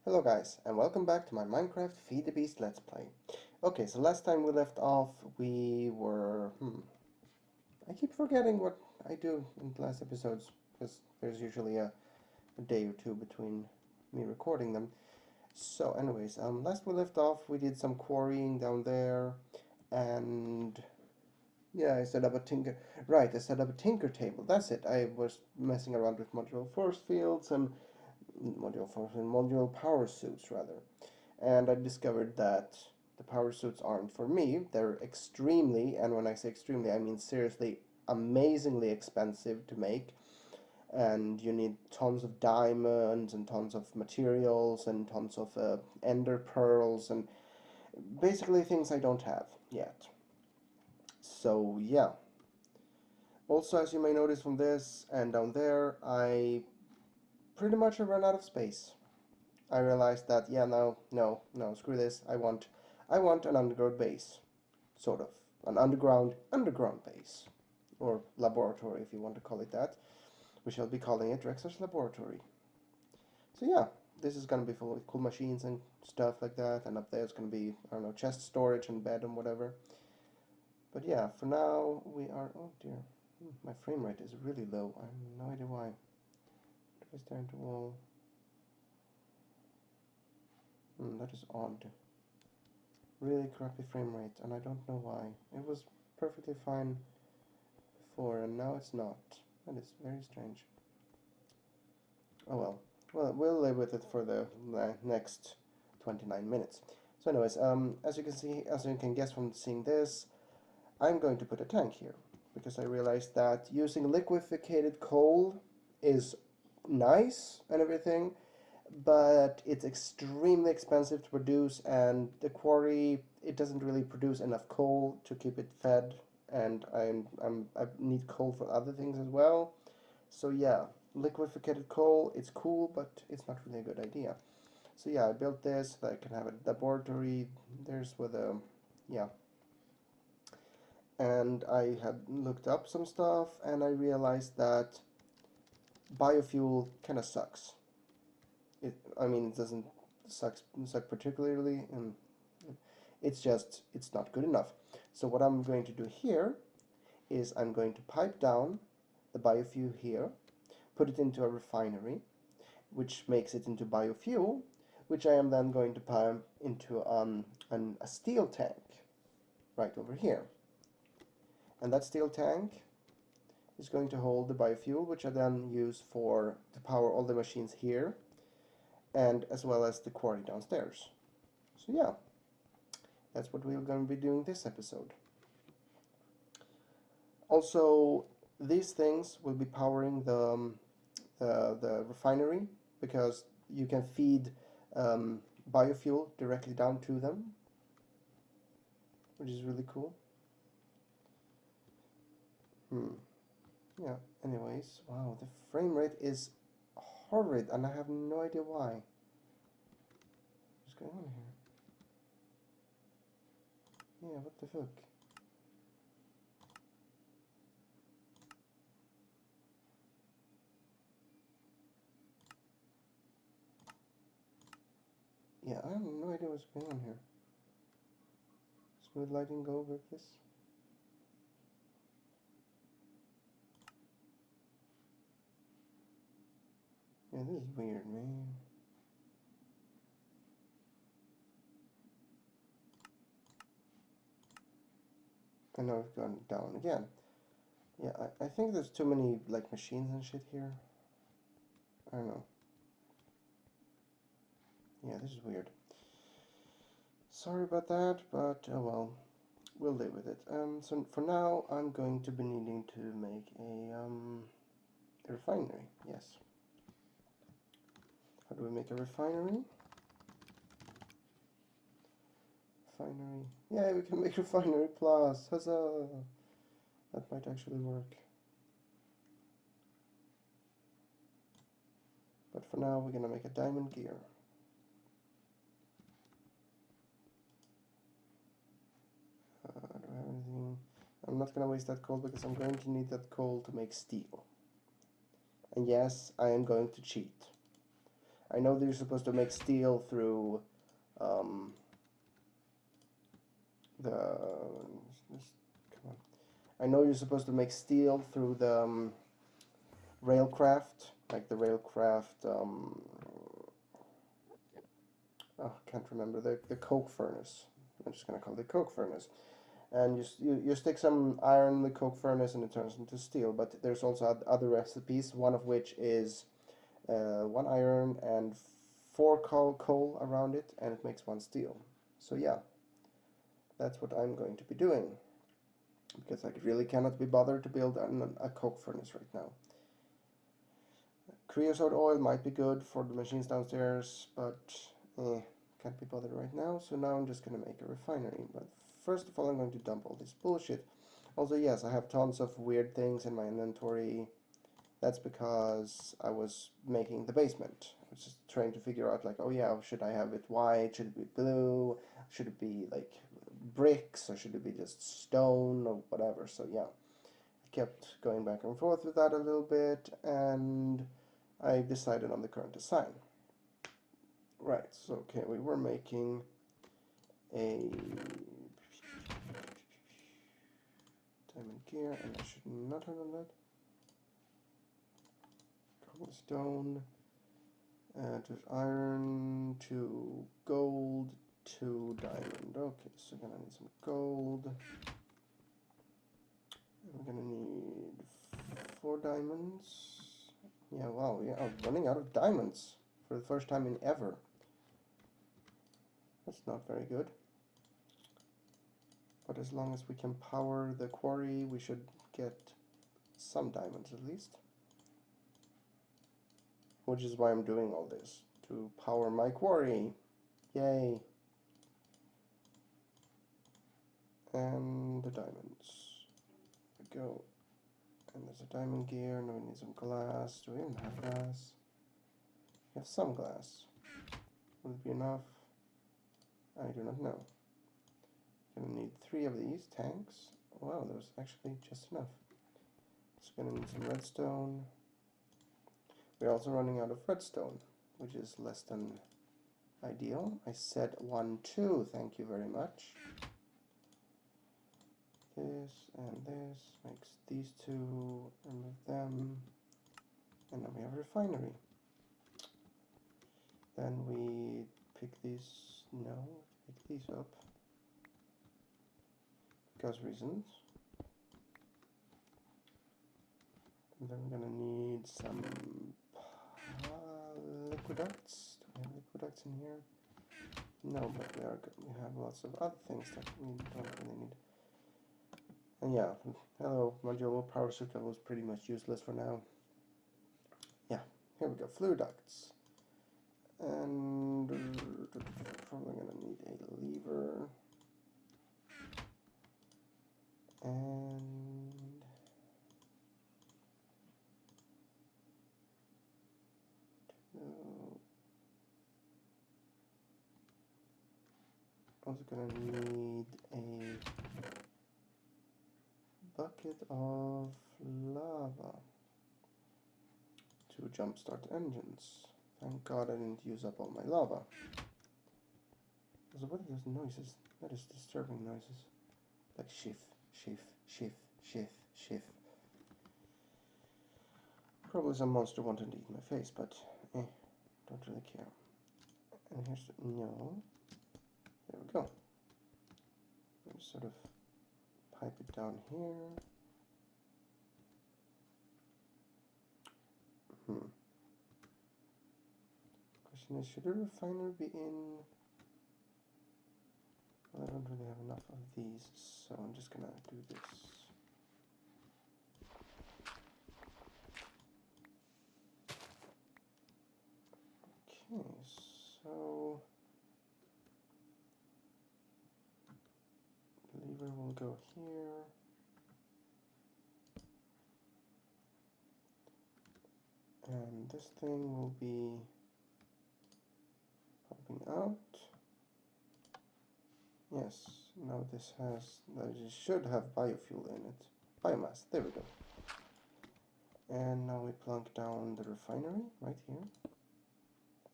Hello guys, and welcome back to my Minecraft Feed the Beast Let's Play. Okay, so last time we left off, we were... I keep forgetting what I do in the last episodes, because there's usually a day or two between me recording them. So anyways, last we left off, we did some quarrying down there, and... yeah, I set up a tinker... Right, I set up a tinker table, that's it. I was messing around with modular force fields and modular power suits rather, and I discovered that the power suits aren't for me. They're extremely, and when I say extremely I mean seriously amazingly expensive to make, and you need tons of diamonds and tons of materials and tons of ender pearls and basically things I don't have yet. So yeah, also as you may notice from this and down there, I pretty much have run out of space. I realized that, yeah, no, screw this. I want an underground base, sort of an underground base, or laboratory if you want to call it that. We shall be calling it Rexxar's laboratory. So yeah, this is gonna be full of cool machines and stuff like that, and up there it's gonna be, I don't know, chest storage and bed and whatever. But yeah, for now we are. Oh dear, my frame rate is really low. I have no idea why. If I stare into wall. That is odd. Really crappy frame rate, and I don't know why. It was perfectly fine before, and now it's not. That is very strange. Oh well. Well, we'll live with it for the next 29 minutes. So anyways, as you can see, as you can guess from seeing this, I'm going to put a tank here, because I realized that using liquefied coal is nice and everything, but it's extremely expensive to produce, and the quarry, it doesn't really produce enough coal to keep it fed, and I need coal for other things as well. So yeah, liquefied coal, it's cool, but it's not really a good idea. So yeah, I built this so that I can have a laboratory. There's where the, yeah. And I had looked up some stuff, and I realized that biofuel kind of sucks. I mean, it doesn't suck particularly, and it's not good enough. So what I'm going to do here is I'm going to pipe down the biofuel here, put it into a refinery, which makes it into biofuel, which I am then going to pump into a steel tank right over here. And that steel tank is going to hold the biofuel, which I then use to power all the machines here, and as well as the quarry downstairs. So yeah, that's what we're going to be doing this episode. Also, these things will be powering the refinery, because you can feed biofuel directly down to them, which is really cool. Yeah, anyways, wow, the frame rate is horrid, and I have no idea why. What's going on here? Yeah, what the fuck? Yeah, I have no idea what's going on here. Smooth lighting go with this? Yeah, this is weird, man. And now we've gone down again. Yeah, I think there's too many, like, machines and shit here. I don't know. Yeah, this is weird. Sorry about that, but oh well. We'll live with it. So for now, I'm going to be needing to make a refinery. Yes. How do we make a refinery? Refinery. Yeah, we can make refinery plus. Huzzah! That might actually work. But for now, we're gonna make a diamond gear. Do I have anything? I'm not gonna waste that coal, because I'm going to need that coal to make steel. And yes, I am going to cheat. I know that you're supposed to make steel through the... Come on. I know you're supposed to make steel through the railcraft, like the railcraft, oh, can't remember, the coke furnace. I'm just gonna call it the coke furnace. And you stick some iron in the coke furnace and it turns into steel. But there's also other recipes, one of which is 1 iron and 4 coal around it, and it makes 1 steel. So yeah, that's what I'm going to be doing, because I really cannot be bothered to build a coke furnace right now. Creosote oil might be good for the machines downstairs, but can't be bothered right now. So now I'm just gonna make a refinery. But first of all, I'm going to dump all this bullshit. Also, yes, I have tons of weird things in my inventory. That's because I was making the basement. I was just trying to figure out, like, oh yeah, should I have it white? Should it be blue? Should it be like bricks, or should it be just stone, or whatever? So yeah, I kept going back and forth with that a little bit, and I decided on the current design. Right, so okay, we were making a diamond gear, and I should not have done that. Cobblestone, to iron, to gold, to diamond. Okay, so we're gonna need some gold. We're gonna need 4 diamonds. Yeah, wow, we are running out of diamonds for the first time in ever. That's not very good. But as long as we can power the quarry, we should get some diamonds at least. Which is why I'm doing all this, to power my quarry. Yay! And the diamonds. There we go. And there's a diamond gear. Now we need some glass. Do we even have glass? We have some glass. Will it be enough? I do not know. Gonna need 3 of these tanks. Wow, there's actually just enough. So gonna need some redstone. We're also running out of redstone, which is less than ideal. I said 1, 2, thank you very much. This and this makes these 2, remove them, and now we have a refinery. Then we pick these, no, pick these up, because reasons. And then we're gonna need some liquiducts. Do we have liquiducts in here? No, but we have lots of other things that we don't really need. And yeah, hello, modular power suit was pretty much useless for now. Yeah, here we go, fluid ducts. And probably gonna need a lever. And also gonna need a bucket of lava to jumpstart engines. Thank God I didn't use up all my lava. So what are those noises? That is disturbing noises. Like shift, shift, shift, shift, shift. Probably some monster wanted to eat my face, but don't really care. And here's the, no. There we go. Let's sort of pipe it down here. Question is, should a refiner be in? Well, I don't really have enough of these, so I'm just gonna do this. Okay, so the lever will go here. And this thing will be popping out. Yes, now this should have biofuel in it. Biomass, there we go. And now we plunk down the refinery right here.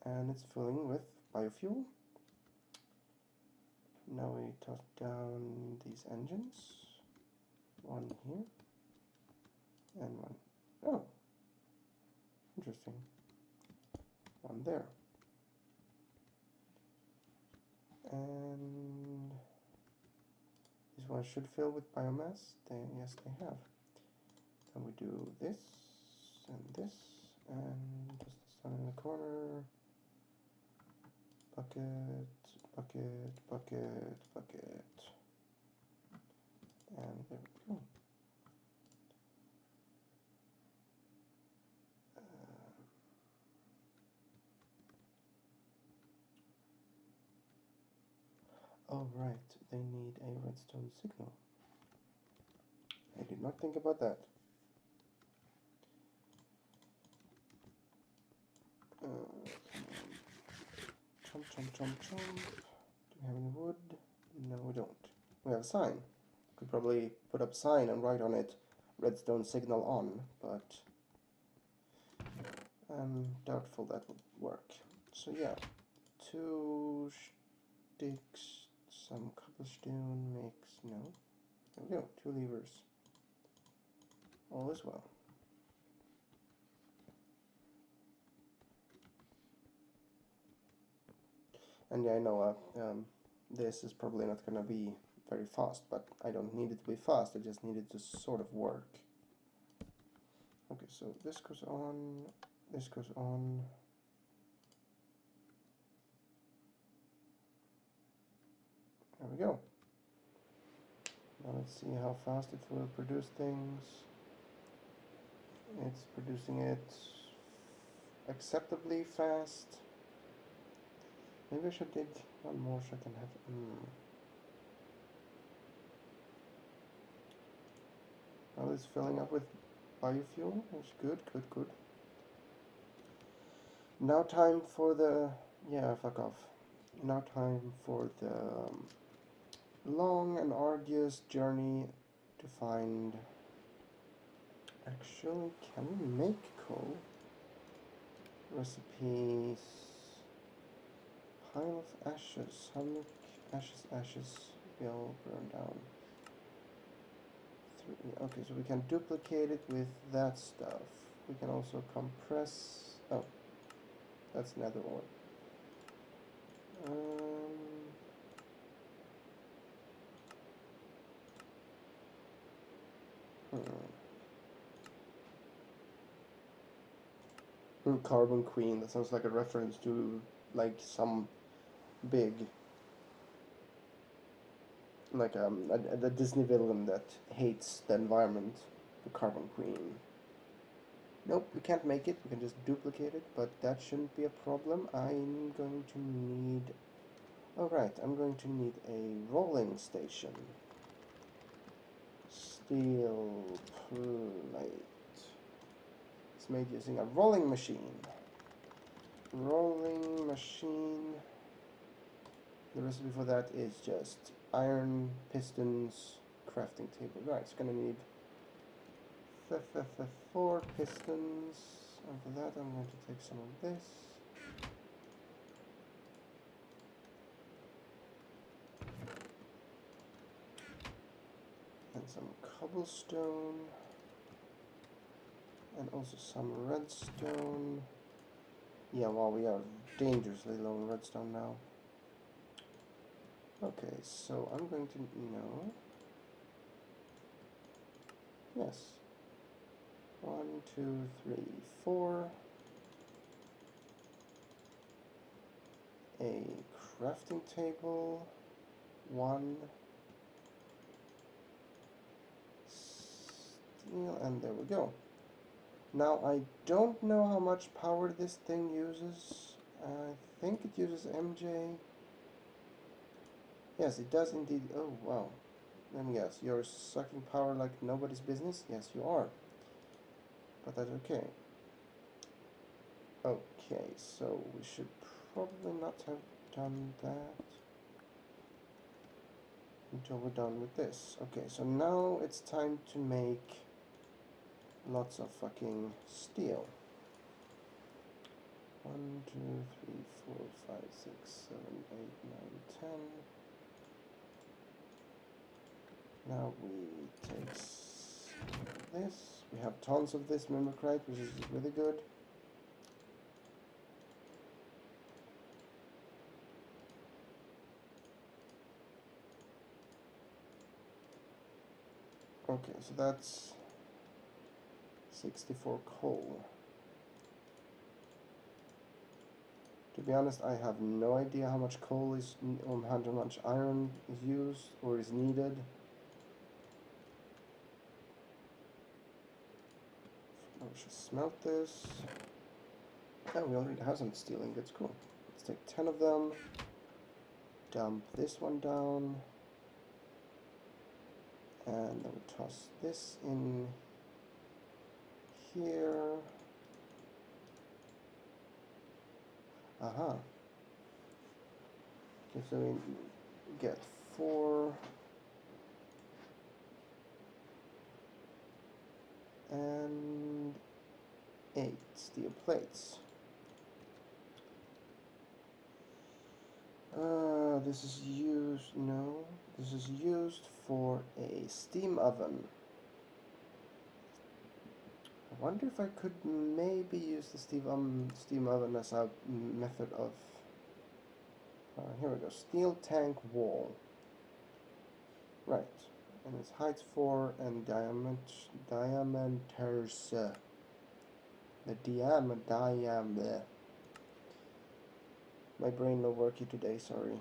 and it's filling with biofuel. Now we toss down these engines. One here and one. Oh, interesting. One there. And these ones should fill with biomass. Yes, they have. Then we do this and this, and just this down in the corner. Bucket, bucket, bucket, bucket. And there we go. Oh right, they need a redstone signal. I did not think about that. Chomp, chomp, chomp, chomp. Do we have any wood? No, we don't. We have a sign. Could probably put up a sign and write on it redstone signal on, but I'm doubtful that would work. So yeah, 2 sticks, some cobblestone makes, no, there we go, 2 levers. All is well. And yeah, I know this is probably not gonna be very fast, but I don't need it to be fast, I just need it to sort of work. Okay, so this goes on, this goes on. There we go. Now let's see how fast it will produce things. It's producing it acceptably fast. Maybe I should dig one more so I can have... Well, it's filling up with biofuel. That's good, good, good. Now time for the... Yeah, fuck off. Now time for the long and arduous journey to find... Actually, can we make coal? Recipes... Pile of ashes. How many ashes will burn down? 3. Okay, so we can duplicate it with that stuff. We can also compress... Oh, that's another one. Carbon Queen, that sounds like a reference to like some big, like the Disney villain that hates the environment, the Carbon Queen. Nope, we can't make it, we can just duplicate it, but that shouldn't be a problem. I'm going to need... Alright, I'm going to need a rolling station. Steel plate. It's made using a rolling machine. Rolling machine. The recipe for that is just iron, pistons, crafting table. Right, it's gonna need 4 pistons. And for that I'm going to take some of this. And some cobblestone. And also some redstone. Yeah, well, we are dangerously low on redstone now. Okay, so I'm going to know. Yes. 1, 2, 3, 4. A crafting table. 1. Steel, and there we go. Now, I don't know how much power this thing uses. I think it uses MJ. Yes, it does indeed. Oh, wow. Let me guess. You're sucking power like nobody's business? Yes, you are. But that's okay. Okay, so we should probably not have done that until we're done with this. Okay, so now it's time to make lots of fucking steel. 1, 2, 3, 4, 5, 6, 7, 8, 9, 10. Now we take this. We have tons of this mimicryte, which is really good. Okay, so that's 64 coal. To be honest, I have no idea how much coal is, how much iron is used or is needed. I should smelt this. Oh, we already have some steel ingots, cool. Let's take 10 of them. Dump this one down. And then we toss this in here. Aha. Okay, so we get 4 and 8 steel plates. This is used, no, this is used for a steam oven. I wonder if I could maybe use the steam oven as a method of, here we go, steel tank wall. Right, and it's height 4 and diameters, the diameter. My brain no worky today, sorry.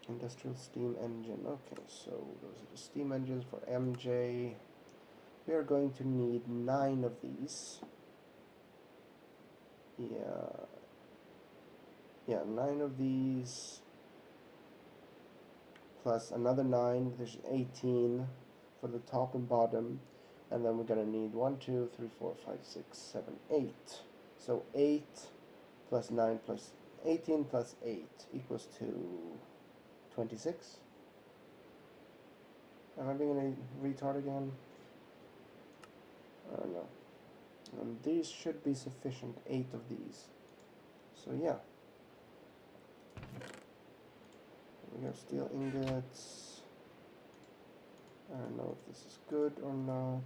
Industrial steam engine. Okay, so those are the steam engines for MJ. We are going to need 9 of these. Yeah, 9 of these. Plus another 9, there's 18 for the top and bottom. And then we're gonna need 1, 2, 3, 4, 5, 6, 7, 8. So 8 plus 9 plus 18 plus 8 equals to 26. Am I being a retard again? I don't know. And these should be sufficient, 8 of these. So yeah. We got steel ingots. I don't know if this is good or not.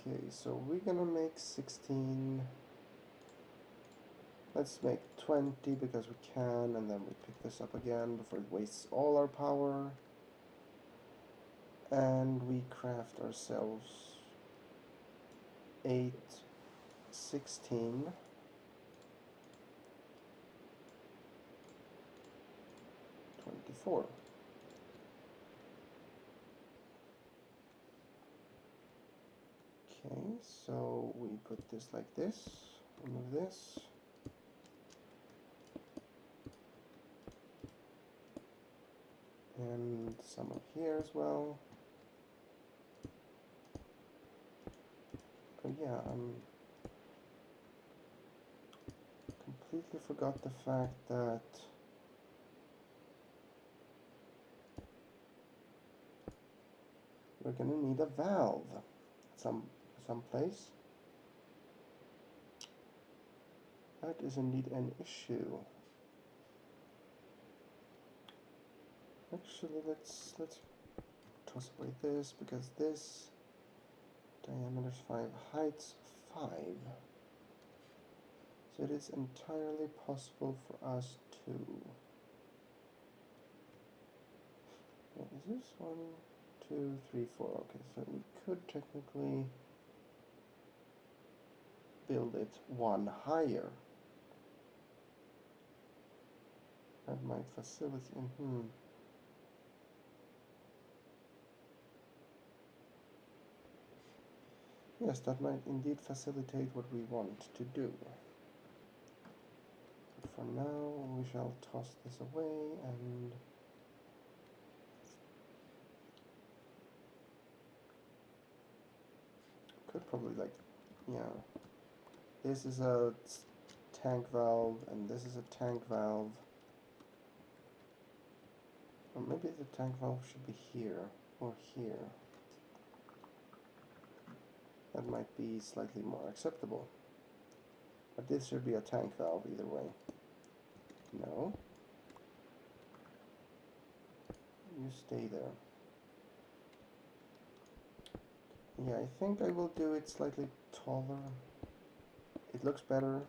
Okay, so we're gonna make 16. Let's make 20 because we can, and then we pick this up again before it wastes all our power. And we craft ourselves 8, 16. 24. Okay, so we put this like this, remove this. And some up here as well. Oh yeah, completely forgot the fact that we're gonna need a valve someplace. That is indeed an issue. Actually, let's toss away this because this diameter's 5, height's 5. So it is entirely possible for us to. Wait, is this 1, 2, 3, 4? Okay, so we could technically build it 1 higher. That might facilitate. Yes, that might indeed facilitate what we want to do. But for now, we shall toss this away and could probably this is a tank valve and this is a tank valve. Or maybe the tank valve should be here or here. That might be slightly more acceptable. But this should be a tank valve either way. No. You stay there. Yeah, I think I will do it slightly taller. It looks better.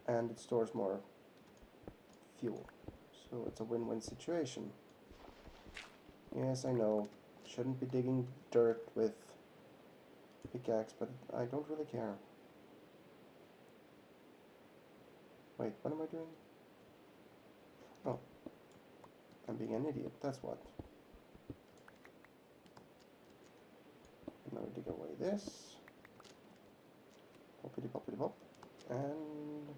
And it stores more fuel. So it's a win-win situation. Yes, I know. Shouldn't be digging dirt with pickaxe, but I don't really care. Wait, what am I doing? Oh, I'm being an idiot, that's what. Now we dig away this. Poppity poppity pop. And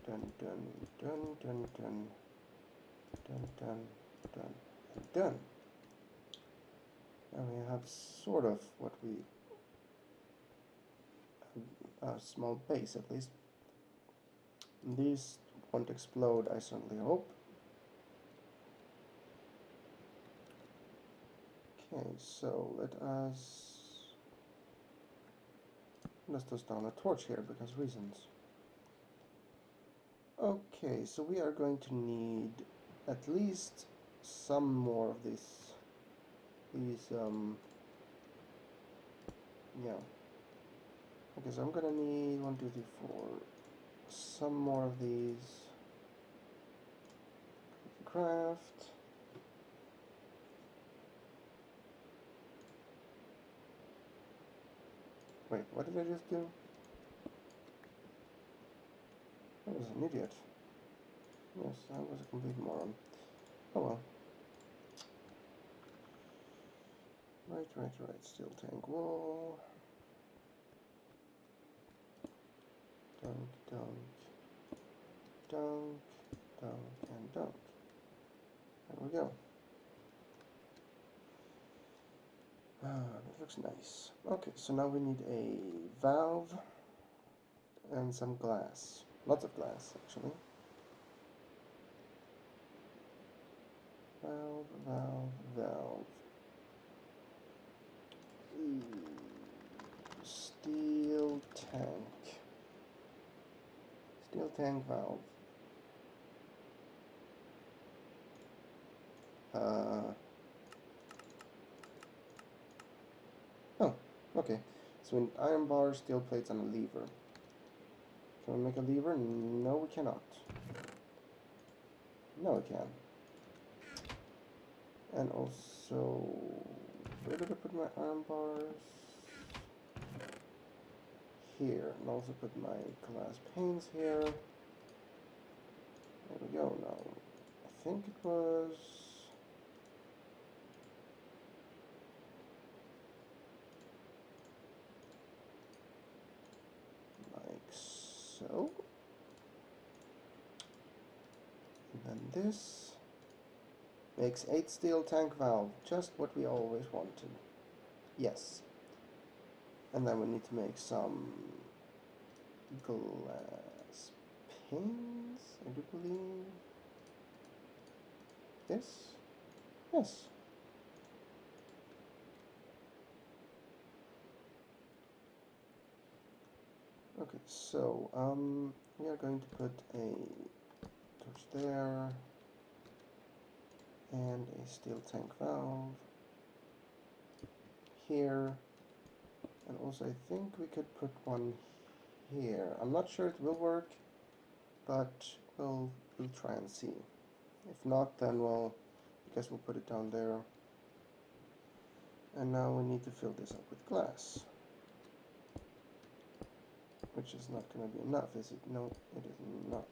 dun dun dun dun dun dun dun dun and done. Now we have sort of what we a small base at least. These won't explode, I certainly hope. Okay, so let's just down a torch here because reasons. Okay, so we are going to need at least some more of these yeah. Okay, so I'm gonna need 1, 2, 3, 4 some more of these. Craft. Wait, what did I just do? I was an idiot. Yes, I was a complete moron. Oh well. Right. Steel tank wall. Dunk, and dunk. There we go. That looks nice. Okay, so now we need a valve and some glass. Lots of glass, actually. Valve. Steel tank valve. Oh, okay. So an iron bar, steel plates, and a lever. Can we make a lever? No, we cannot. No, we can. And also, where did I put my iron bars? Here. And also put my glass panes here. There we go. Now, I think it was... like so. And then this makes 8 steel tank valve. Just what we always wanted. Yes. And then we need to make some glass pins, I do believe. This? Yes. Okay, so we are going to put a torch there and a steel tank valve here, and also I think we could put one here. I'm not sure it will work, but we'll try and see. If not, then I guess we'll put it down there. And now we need to fill this up with glass, which is not going to be enough, is it? No, it is not.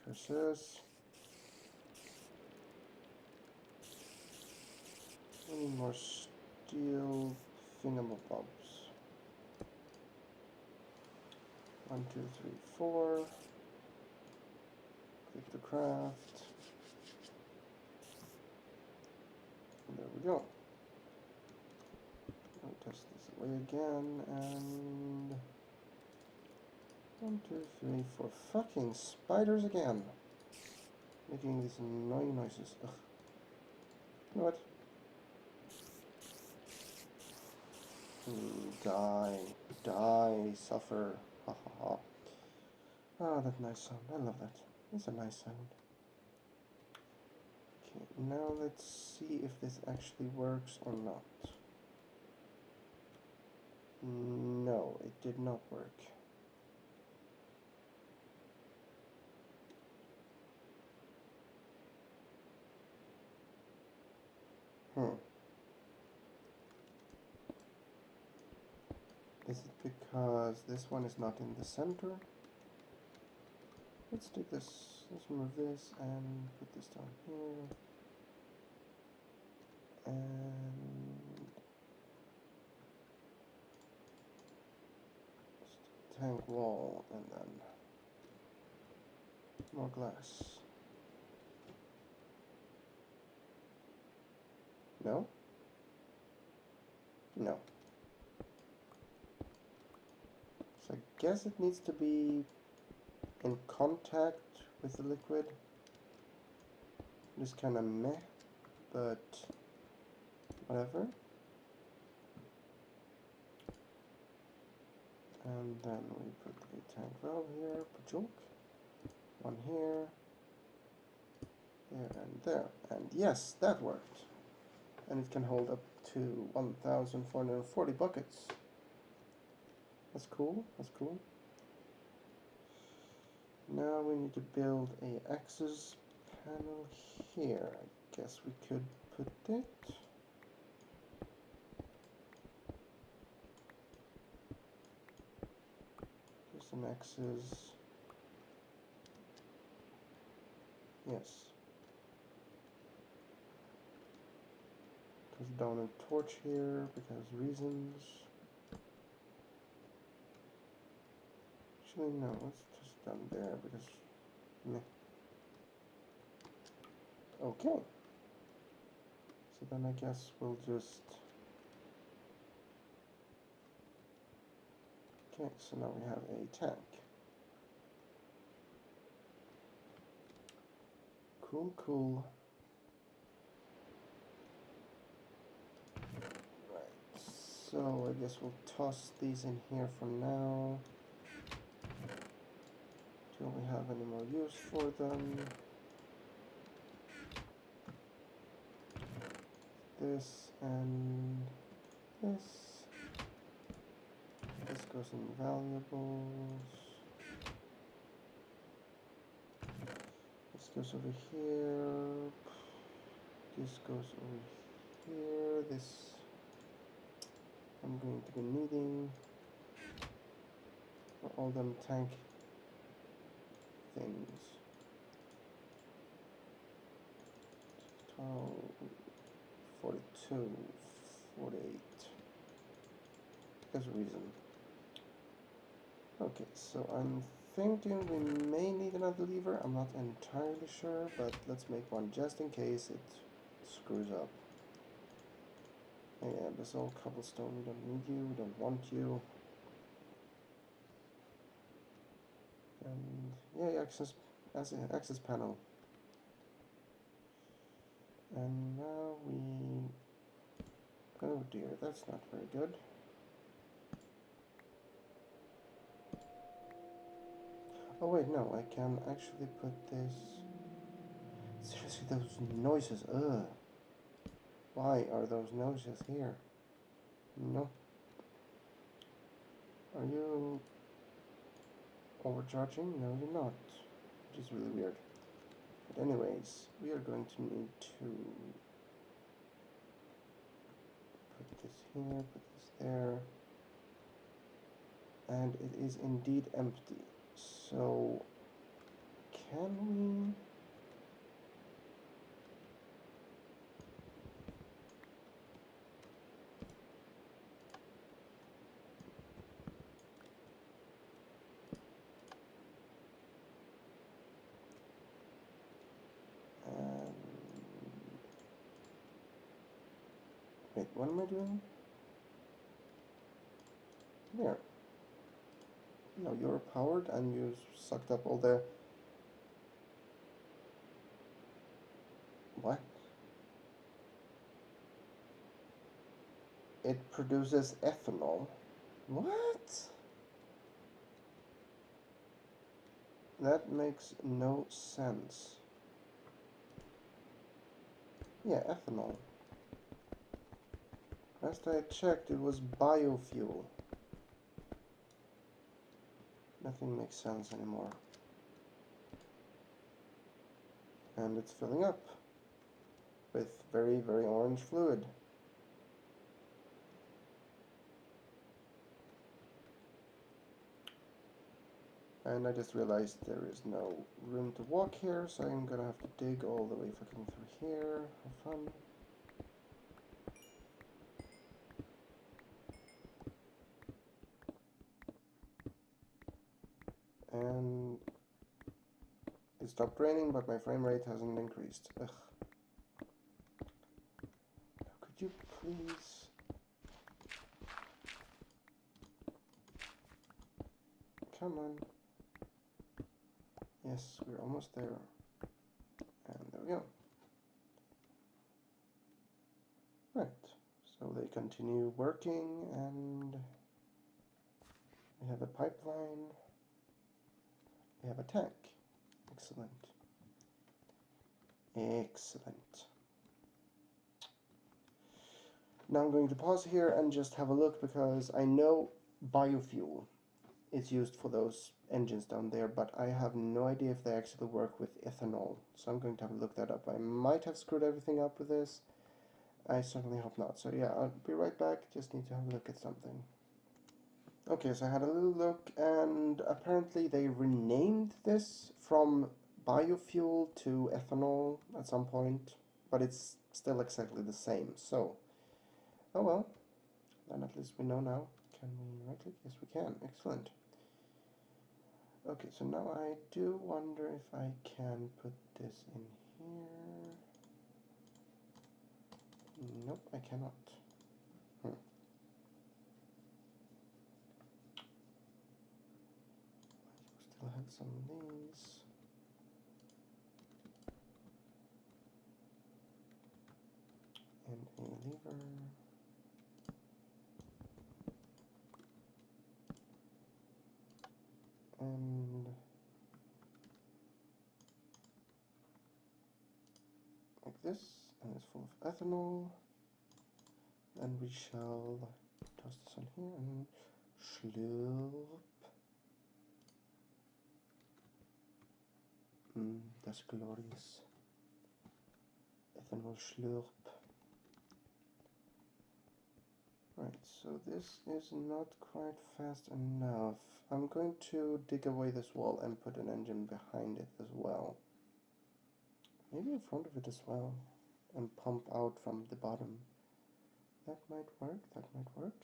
Curses. I need more steel thingamabobs. 1, 2, 3, 4. Click to craft. And there we go. I'll test this away again, and 1, 2, 3, 4. Fucking spiders again. Making these annoying noises. Ugh. You know what? Die. Die. Suffer. Ha ha ha. Ah, that nice sound. I love that. It's a nice sound. Okay, now let's see if this actually works or not. No, it did not work. Is it because this one is not in the center? Let's take this, let's remove this and put this down here. And tank wall and then more glass. No? No. So I guess it needs to be in contact with the liquid. Just kind of meh, but whatever. And then we put a tank valve here, pajook. One here, there and there. And yes, that worked. And it can hold up to 1,440 buckets. That's cool, that's cool. Now we need to build a access panel here. I guess we could put it. Just an access. Yes. Goes down a torch here because reasons. Actually, no, let's just down there because meh. Okay. So then I guess we'll just. Okay, so now we have a tank. Cool, cool. Right, so I guess we'll toss these in here for now. Till we have any more use for them. This and this. This goes in valuables. This goes over here. This goes over here. This I'm going to be needing for all them tank things. 12, 42, 48. There's a reason. Okay, so I'm thinking we may need another lever. I'm not entirely sure, but let's make one just in case it screws up. Yeah, this old cobblestone, we don't need you, we don't want you. And yeah, access panel. And now we, oh dear, that's not very good. Oh wait, no, I can actually put this, seriously, those noises, ugh. Why are those noises here? No. Are you overcharging? No, you're not. Which is really weird. But anyways, we are going to need to put this here, put this there. And it is indeed empty. So, can we... Wait, what am I doing? There. Now you're powered and you sucked up all the... What? It produces ethanol. What? That makes no sense. Yeah, ethanol. Last I checked, it was biofuel. Nothing makes sense anymore. And it's filling up with very, very orange fluid. And I just realized there is no room to walk here, so I'm gonna have to dig all the way fucking through here. Have fun. And it stopped raining, but my frame rate hasn't increased. Ugh. Could you please... Come on. Yes, we're almost there. And there we go. Right. So they continue working, and we have a pipeline. We have a tank. Excellent. Excellent. Now I'm going to pause here and just have a look, because I know biofuel is used for those engines down there, but I have no idea if they actually work with ethanol. So I'm going to have a look that up. I might have screwed everything up with this. I certainly hope not. So yeah, I'll be right back. Just need to have a look at something. Okay, so I had a little look, and apparently they renamed this from biofuel to ethanol at some point, but it's still exactly the same. So, oh well, then at least we know now. Can we right click? Yes, we can. Excellent. Okay, so now I do wonder if I can put this in here. Nope, I cannot. Still have some of these. And a lever. And like this, and it's full of ethanol. And we shall toss this on here and slurp. That's glorious. Ethanol slurp. Right, so this is not quite fast enough. I'm going to dig away this wall and put an engine behind it as well. Maybe in front of it as well. And pump out from the bottom. That might work, that might work.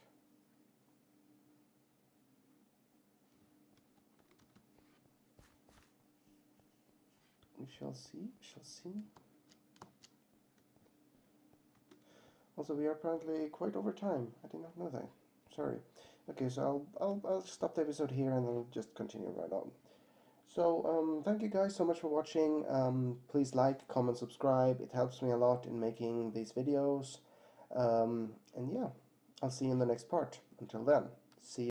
We shall see, we shall see. Also, we are apparently quite over time. I did not know that. Sorry. Okay, so I'll stop the episode here and I'll just continue right on. So, thank you guys so much for watching. Please like, comment, subscribe. It helps me a lot in making these videos. And yeah, I'll see you in the next part. Until then, see you.